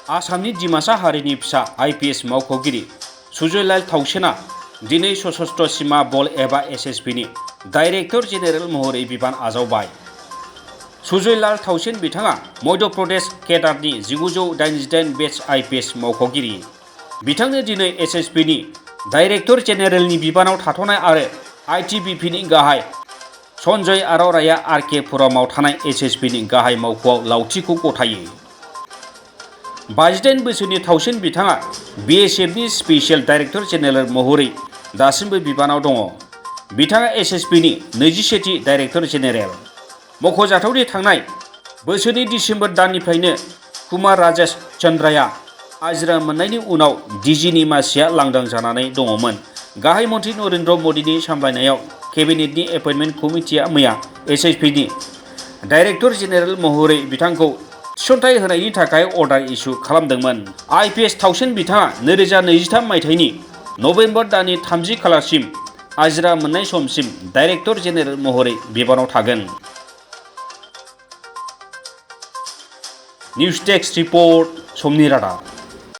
आसामनि डिमासा हारिनि फिसा आईपीएस मावख'गिरि सुजयलाल थाउसेना दिनै सशस्त्र सीमा बल एबा एसएसबीनि डाइरेक्टर जेनेरेल महरै बिबान आजावबाय। सुजयलाल थाउसेन बिथाङा मध्य प्रदेश केडारनि 1988 बेच आईपीएस मावख'गिरि। बिथांनो दिनै एसएसबीनि डाइरेक्टर जेनेरेलनि बिबानाव थाथ'नाय आरो आईटीबीपीनि गाहाय सन्जय अरोराया आरके पुरमाव थानाय एसएसबीनि गाहाय मावख'आव लावथिखौ गथायो। 52 बोसोरनि थाउसेन बिथाङा बीएसएफनि स्पेशियेल डाइरेक्टर जेनेरेल महरै दासिमबो बिबानाव दङ। बिथाङा एसएसबीनि 21थि डाइरेक्टर जेनेरेल। मख'जाथावदि थांनाय बोसोरनि दिसेम्बर दाननिफ्रायनो कुमार राजेश चन्द्राया आजिरा मोननायनि उनाव डीजीनि मासिया लांदां जानानै दङमोन। गाहाय मन्थ्रि नरेन्द्र मोदीनि सामलायनायाव केबिनेटनि एपइन्टमेन्ट कमिटिआ मैया एसएसबीनि डाइरेक्टर जेनेरेल महरै बिथांखौ थिसनथाइ होनायनि थाखाय अर्डार इस्यु खालामदोंमोन। आईपीएस थाउसेन बिथाङा 2023 मायथाइनि नबेम्बर दाननि 30 खालारसिम आजिरा मोननाय समसिम डाइरेक्टर जेनेरेल महरै बिबानाव थागोन। निउज डेस्क रिपर्ट समनि रादाब।